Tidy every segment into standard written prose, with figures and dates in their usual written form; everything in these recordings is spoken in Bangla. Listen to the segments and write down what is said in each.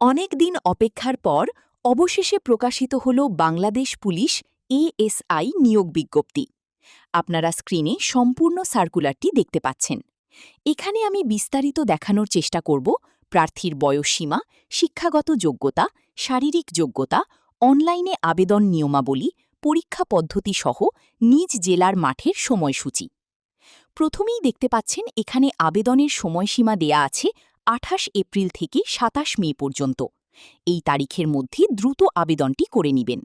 অনেক দিন অপেক্ষার পর অবশেষে প্রকাশিত হল বাংলাদেশ পুলিশ এএসআই নিয়োগ বিজ্ঞপ্তি। আপনারা স্ক্রিনে সম্পূর্ণ সার্কুলারটি দেখতে পাচ্ছেন। এখানে আমি বিস্তারিত দেখানোর চেষ্টা করব প্রার্থীর বয়সসীমা, শিক্ষাগত যোগ্যতা, শারীরিক যোগ্যতা, অনলাইনে আবেদন নিয়মাবলী, পরীক্ষা পদ্ধতি সহ নিজ জেলার মাঠের সময়সূচি। প্রথমেই দেখতে পাচ্ছেন এখানে আবেদনের সময়সীমা দেয়া আছে ২৮ এপ্রিল থেকে ২৭ মে পর্যন্ত। এই তারিখের মধ্যে দ্রুত আবেদনটি করে নেবেন।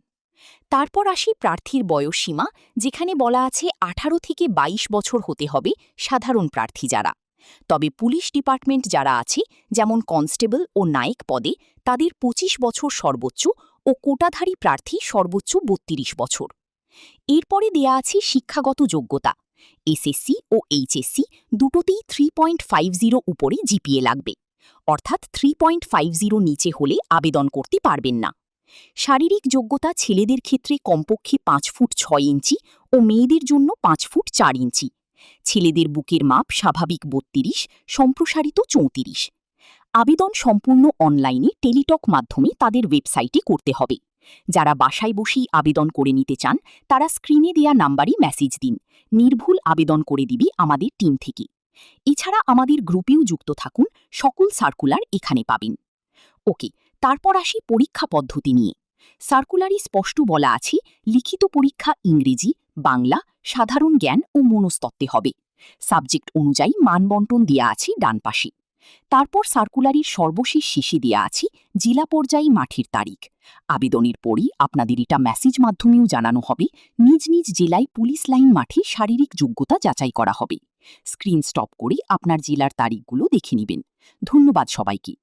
তারপর আসি প্রার্থীর বয়সসীমা, যেখানে বলা আছে ১৮ থেকে ২২ বছর হতে হবে সাধারণ প্রার্থী যারা। তবে পুলিশ ডিপার্টমেন্ট যারা আছে, যেমন কনস্টেবল ও নায়েক পদে, তাদের ২৫ বছর সর্বোচ্চ ও কোটাধারী প্রার্থী সর্বোচ্চ ৩২ বছর। এরপরে দেয়া আছে শিক্ষাগত যোগ্যতা। এসএসসি ও এইচএসসি দুটোতেই 3.50 উপরে জিপিএ লাগবে, অর্থাৎ 3.50 নিচে হলে আবেদন করতে পারবেন না। শারীরিক যোগ্যতা ছেলেদের ক্ষেত্রে কমপক্ষে ৫ ফুট ৬ ইঞ্চি ও মেয়েদের জন্য ৫ ফুট ৪ ইঞ্চি। ছেলেদের বুকের মাপ স্বাভাবিক ৩২, সম্প্রসারিত ৩৪। আবেদন সম্পূর্ণ অনলাইনে টেলিটক মাধ্যমে তাদের ওয়েবসাইটে করতে হবে। যারা বাসায় বসেই আবেদন করে নিতে চান, তারা স্ক্রিনে দেয়া নাম্বারে মেসেজ দিন। নির্ভুল আবেদন করে দিবি আমাদের টিম থেকে। এছাড়া আমাদের গ্রুপেও যুক্ত থাকুন, সকল সার্কুলার এখানে পাবেন। ওকে, তারপর আসি পরীক্ষা পদ্ধতি নিয়ে। সার্কুলারে স্পষ্ট বলা আছে লিখিত পরীক্ষা ইংরেজি, বাংলা, সাধারণ জ্ঞান ও মনস্তত্ত্বে হবে। সাবজেক্ট অনুযায়ী মানবন্টন দেয়া আছে ডান পাশে। তারপর সার্কুলারের সর্বশেষ শেষে দেয়া আছে জেলা পর্যায়ে মাঠের তারিখ। আবেদনের পরই আপনাদের এটা মেসেজ মাধ্যমেও জানানো হবে নিজ নিজ জেলায় পুলিশ লাইন মাঠে শারীরিক যোগ্যতা যাচাই করা হবে। স্ক্রিন স্টপ করে আপনার জেলার তারিখগুলো দেখে নেবেন। ধন্যবাদ সবাইকে।